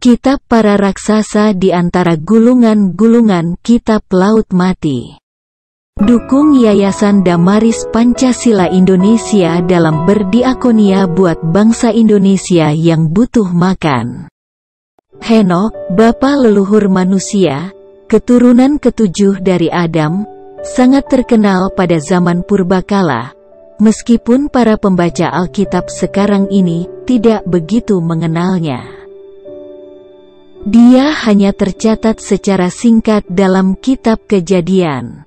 Kitab para raksasa di antara gulungan-gulungan kitab Laut Mati. Dukung Yayasan Damaris Pancasila Indonesia dalam berdiakonia buat bangsa Indonesia yang butuh makan. Henokh, bapa leluhur manusia, keturunan ketujuh dari Adam, sangat terkenal pada zaman purbakala, meskipun para pembaca Alkitab sekarang ini tidak begitu mengenalnya. Dia hanya tercatat secara singkat dalam kitab Kejadian.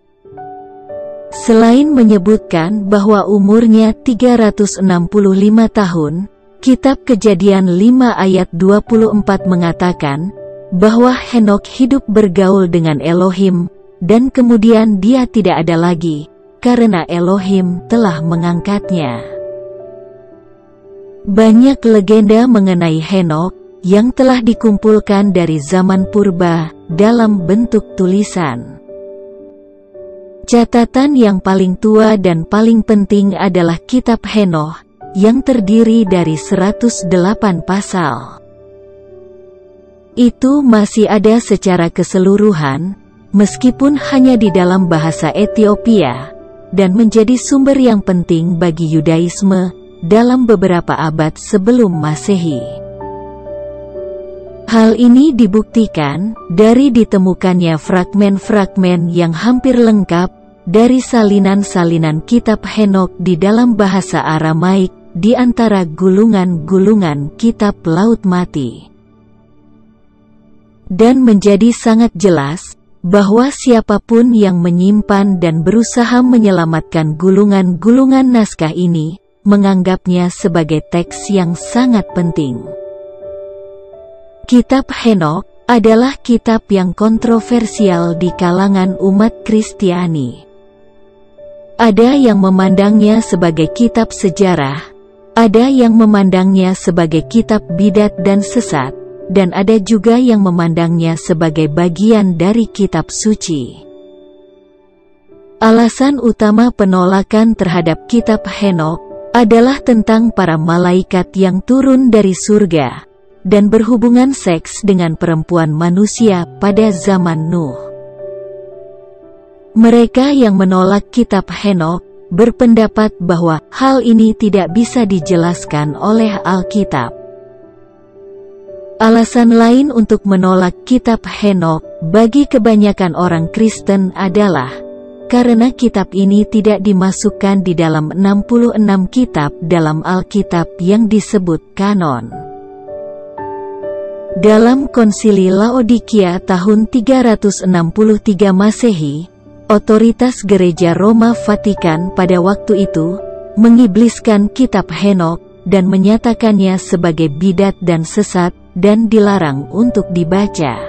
Selain menyebutkan bahwa umurnya 365 tahun, kitab Kejadian 5 ayat 24 mengatakan bahwa Henokh hidup bergaul dengan Elohim, dan kemudian dia tidak ada lagi, karena Elohim telah mengangkatnya. Banyak legenda mengenai Henokh yang telah dikumpulkan dari zaman purba dalam bentuk tulisan. Catatan yang paling tua dan paling penting adalah kitab Henokh yang terdiri dari 108 pasal. Itu masih ada secara keseluruhan, meskipun hanya di dalam bahasa Ethiopia, dan menjadi sumber yang penting bagi Yudaisme dalam beberapa abad sebelum Masehi. Hal ini dibuktikan dari ditemukannya fragmen-fragmen yang hampir lengkap dari salinan-salinan kitab Henokh di dalam bahasa Aramaik di antara gulungan-gulungan kitab Laut Mati. Dan menjadi sangat jelas bahwa siapapun yang menyimpan dan berusaha menyelamatkan gulungan-gulungan naskah ini menganggapnya sebagai teks yang sangat penting. Kitab Henokh adalah kitab yang kontroversial di kalangan umat Kristiani. Ada yang memandangnya sebagai kitab sejarah, ada yang memandangnya sebagai kitab bidat dan sesat, dan ada juga yang memandangnya sebagai bagian dari kitab suci. Alasan utama penolakan terhadap kitab Henokh adalah tentang para malaikat yang turun dari surga dan berhubungan seks dengan perempuan manusia pada zaman Nuh. Mereka yang menolak kitab Henokh berpendapat bahwa hal ini tidak bisa dijelaskan oleh Alkitab. Alasan lain untuk menolak kitab Henokh bagi kebanyakan orang Kristen adalah karena kitab ini tidak dimasukkan di dalam 66 kitab dalam Alkitab yang disebut kanon. Dalam Konsili Laodikia tahun 363 Masehi, otoritas Gereja Roma Vatikan pada waktu itu mengibliskan kitab Henokh dan menyatakannya sebagai bidat dan sesat dan dilarang untuk dibaca.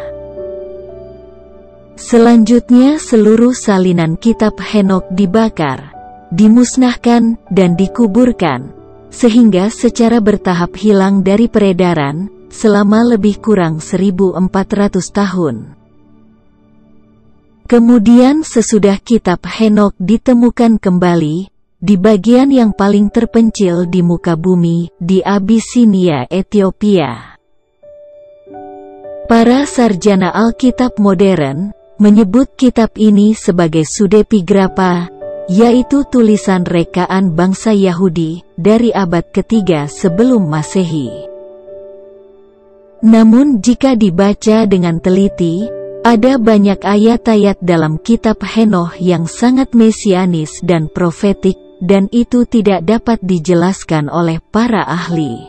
Selanjutnya seluruh salinan kitab Henokh dibakar, dimusnahkan dan dikuburkan, sehingga secara bertahap hilang dari peredaran selama lebih kurang 1400 tahun. Kemudian sesudah kitab Henokh ditemukan kembali, di bagian yang paling terpencil di muka bumi, di Abyssinia, Ethiopia. Para sarjana Alkitab modern menyebut kitab ini sebagai Pseudepigrapha, yaitu tulisan rekaan bangsa Yahudi dari abad ketiga sebelum Masehi. Namun jika dibaca dengan teliti, ada banyak ayat-ayat dalam kitab Henokh yang sangat mesianis dan profetik, dan itu tidak dapat dijelaskan oleh para ahli.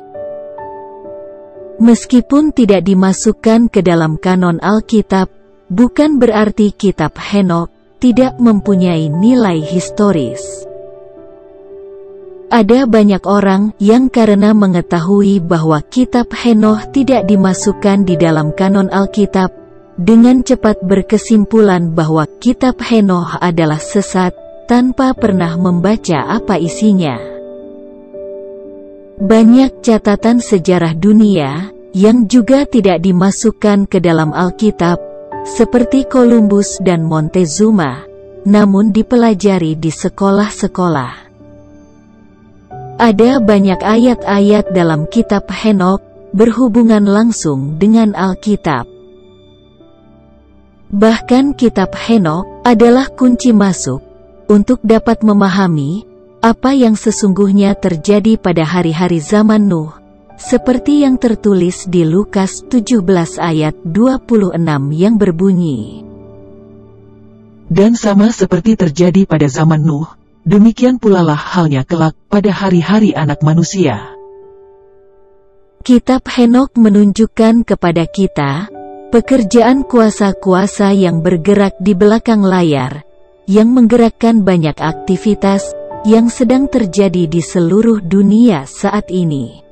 Meskipun tidak dimasukkan ke dalam kanon Alkitab, bukan berarti kitab Henokh tidak mempunyai nilai historis. Ada banyak orang yang karena mengetahui bahwa kitab Henokh tidak dimasukkan di dalam kanon Alkitab, dengan cepat berkesimpulan bahwa kitab Henokh adalah sesat, tanpa pernah membaca apa isinya. Banyak catatan sejarah dunia yang juga tidak dimasukkan ke dalam Alkitab, seperti Columbus dan Montezuma, namun dipelajari di sekolah-sekolah. Ada banyak ayat-ayat dalam kitab Henokh berhubungan langsung dengan Alkitab. Bahkan kitab Henokh adalah kunci masuk untuk dapat memahami apa yang sesungguhnya terjadi pada hari-hari zaman Nuh, seperti yang tertulis di Lukas 17 ayat 26 yang berbunyi, "Dan sama seperti terjadi pada zaman Nuh, demikian pula lah halnya kelak pada hari-hari Anak Manusia." Kitab Henokh menunjukkan kepada kita pekerjaan kuasa-kuasa yang bergerak di belakang layar, yang menggerakkan banyak aktivitas yang sedang terjadi di seluruh dunia saat ini.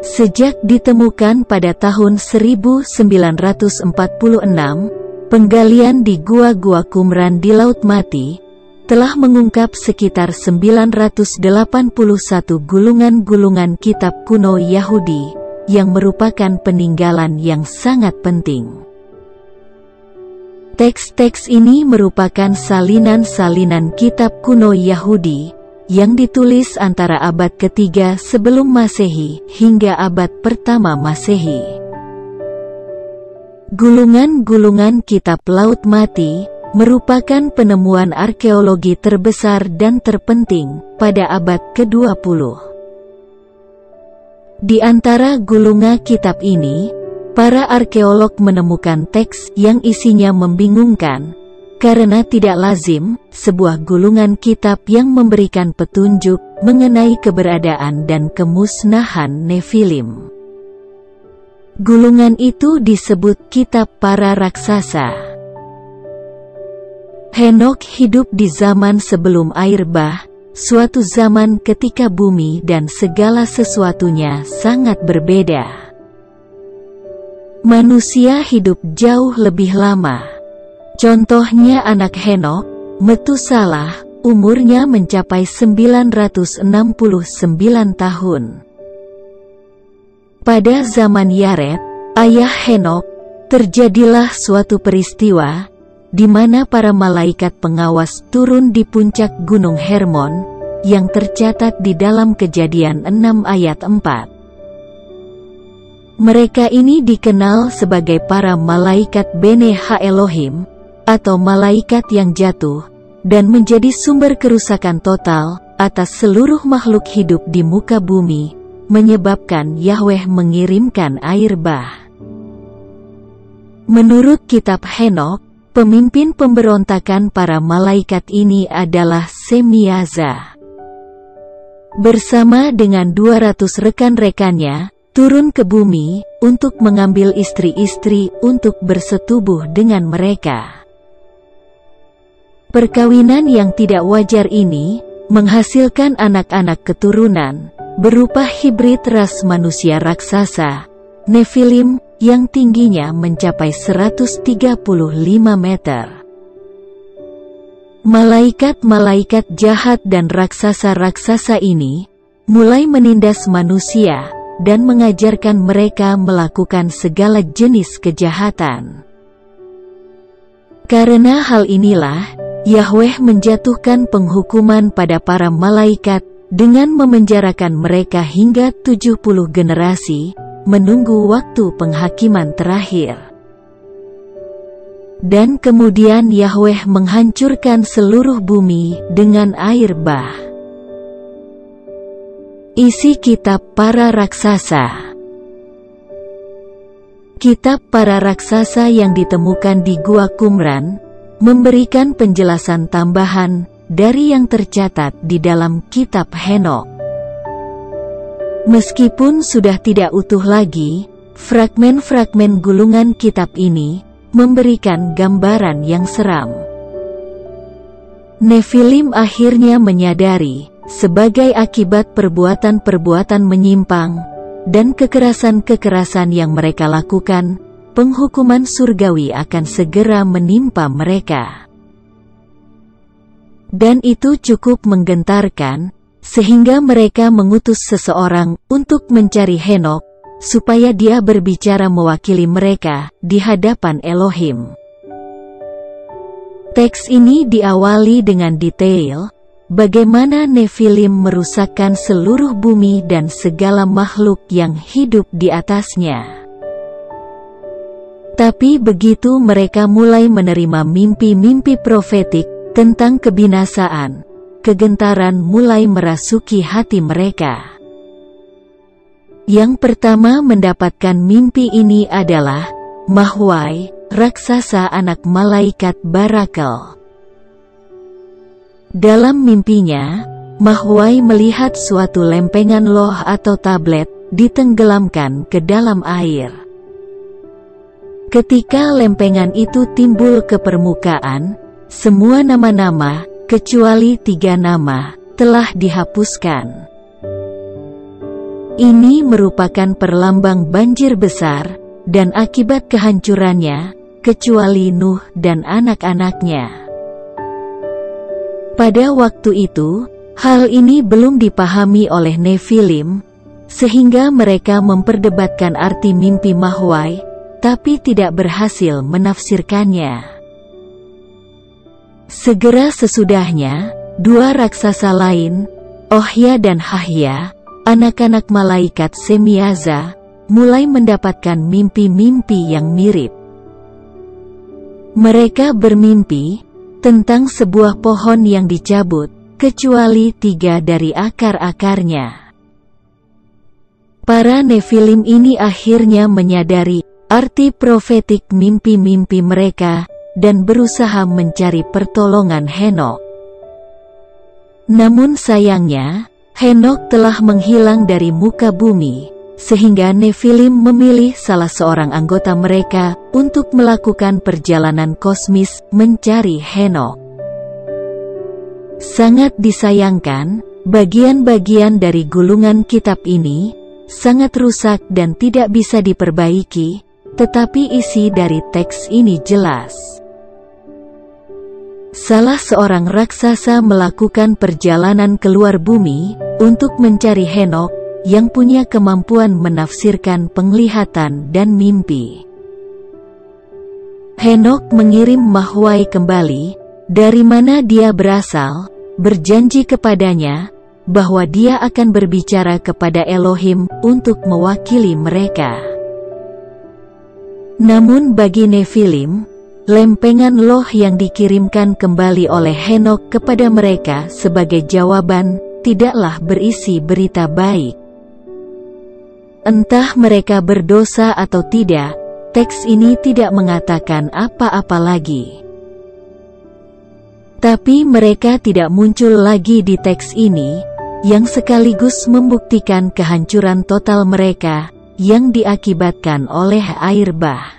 Sejak ditemukan pada tahun 1946, penggalian di Gua-Gua Qumran di Laut Mati telah mengungkap sekitar 981 gulungan-gulungan kitab kuno Yahudi yang merupakan peninggalan yang sangat penting. Teks-teks ini merupakan salinan-salinan kitab kuno Yahudi yang ditulis antara abad ketiga sebelum Masehi hingga abad pertama Masehi. Gulungan-gulungan kitab Laut Mati merupakan penemuan arkeologi terbesar dan terpenting pada abad ke-20. Di antara gulungan kitab ini, para arkeolog menemukan teks yang isinya membingungkan, karena tidak lazim sebuah gulungan kitab yang memberikan petunjuk mengenai keberadaan dan kemusnahan Nefilim. Gulungan itu disebut kitab para raksasa. Henokh hidup di zaman sebelum air bah, suatu zaman ketika bumi dan segala sesuatunya sangat berbeda. Manusia hidup jauh lebih lama. Contohnya anak Henokh, Metusalah, umurnya mencapai 969 tahun. Pada zaman Yared, ayah Henokh, terjadilah suatu peristiwa di mana para malaikat pengawas turun di puncak Gunung Hermon, yang tercatat di dalam Kejadian 6 ayat 4. Mereka ini dikenal sebagai para malaikat Bene Ha Elohim, atau malaikat yang jatuh, dan menjadi sumber kerusakan total atas seluruh makhluk hidup di muka bumi, menyebabkan Yahweh mengirimkan air bah. Menurut kitab Henokh, pemimpin pemberontakan para malaikat ini adalah Semiaza. Bersama dengan 200 rekan-rekannya, turun ke bumi untuk mengambil istri-istri untuk bersetubuh dengan mereka. Perkawinan yang tidak wajar ini menghasilkan anak-anak keturunan berupa hibrid ras manusia raksasa, Nefilim, yang tingginya mencapai 135 meter. Malaikat-malaikat jahat dan raksasa-raksasa ini mulai menindas manusia dan mengajarkan mereka melakukan segala jenis kejahatan. Karena hal inilah, Yahweh menjatuhkan penghukuman pada para malaikat dengan memenjarakan mereka hingga 70 generasi, menunggu waktu penghakiman terakhir. Dan kemudian Yahweh menghancurkan seluruh bumi dengan air bah. Isi kitab para raksasa. Kitab para raksasa yang ditemukan di Gua Qumran memberikan penjelasan tambahan dari yang tercatat di dalam kitab Henokh. Meskipun sudah tidak utuh lagi, fragmen-fragmen gulungan kitab ini memberikan gambaran yang seram. Nefilim akhirnya menyadari, sebagai akibat perbuatan-perbuatan menyimpang dan kekerasan-kekerasan yang mereka lakukan, penghukuman surgawi akan segera menimpa mereka. Dan itu cukup menggentarkan, sehingga mereka mengutus seseorang untuk mencari Henokh, supaya dia berbicara mewakili mereka di hadapan Elohim. Teks ini diawali dengan detail, bagaimana Nephilim merusakkan seluruh bumi dan segala makhluk yang hidup di atasnya. Tapi begitu mereka mulai menerima mimpi-mimpi profetik tentang kebinasaan, kegentaran mulai merasuki hati mereka. Yang pertama mendapatkan mimpi ini adalah Mahwai, raksasa anak malaikat Barakel. Dalam mimpinya, Mahwai melihat suatu lempengan loh atau tablet ditenggelamkan ke dalam air. Ketika lempengan itu timbul ke permukaan, semua nama-nama, kecuali 3 nama, telah dihapuskan. Ini merupakan perlambang banjir besar, dan akibat kehancurannya, kecuali Nuh dan anak-anaknya. Pada waktu itu, hal ini belum dipahami oleh Nephilim, sehingga mereka memperdebatkan arti mimpi Mahwai, tapi tidak berhasil menafsirkannya. Segera sesudahnya, 2 raksasa lain, Ohya dan Hahya, anak-anak malaikat Semiaza, mulai mendapatkan mimpi-mimpi yang mirip. Mereka bermimpi tentang sebuah pohon yang dicabut, kecuali 3 dari akar-akarnya. Para Nephilim ini akhirnya menyadari arti profetik mimpi-mimpi mereka, dan berusaha mencari pertolongan Henokh. Namun sayangnya, Henokh telah menghilang dari muka bumi, sehingga Nephilim memilih salah seorang anggota mereka untuk melakukan perjalanan kosmis mencari Henokh. Sangat disayangkan, bagian-bagian dari gulungan kitab ini sangat rusak dan tidak bisa diperbaiki, tetapi isi dari teks ini jelas. Salah seorang raksasa melakukan perjalanan keluar bumi untuk mencari Henokh yang punya kemampuan menafsirkan penglihatan dan mimpi. Henokh mengirim Mahwai kembali, dari mana dia berasal, berjanji kepadanya bahwa dia akan berbicara kepada Elohim untuk mewakili mereka. Namun bagi Nephilim, lempengan loh yang dikirimkan kembali oleh Henokh kepada mereka sebagai jawaban tidaklah berisi berita baik. Entah mereka berdosa atau tidak, teks ini tidak mengatakan apa-apa lagi. Tapi mereka tidak muncul lagi di teks ini, yang sekaligus membuktikan kehancuran total mereka, yang diakibatkan oleh air bah.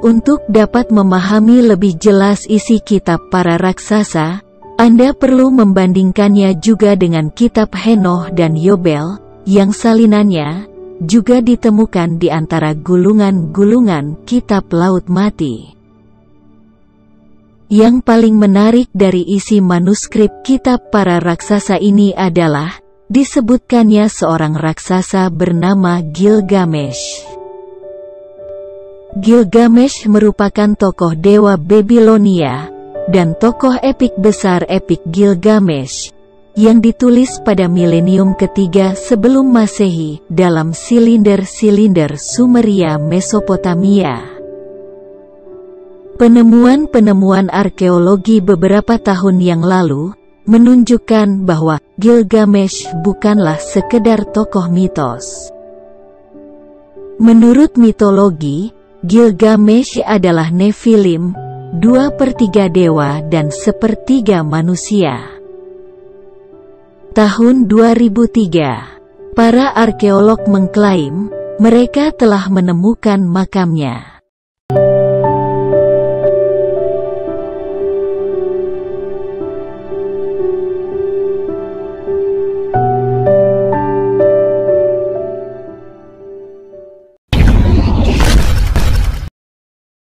Untuk dapat memahami lebih jelas isi kitab para raksasa, Anda perlu membandingkannya juga dengan kitab Henokh dan Yobel, yang salinannya juga ditemukan di antara gulungan-gulungan kitab Laut Mati. Yang paling menarik dari isi manuskrip kitab para raksasa ini adalah disebutkannya seorang raksasa bernama Gilgamesh. Gilgamesh merupakan tokoh dewa Babilonia dan tokoh epik besar epik Gilgamesh yang ditulis pada milenium ketiga sebelum Masehi dalam silinder-silinder Sumeria Mesopotamia. Penemuan-penemuan arkeologi beberapa tahun yang lalu menunjukkan bahwa Gilgamesh bukanlah sekedar tokoh mitos. Menurut mitologi, Gilgamesh adalah Nephilim, 2/3 dewa dan 1/3 manusia. Tahun 2003, para arkeolog mengklaim mereka telah menemukan makamnya.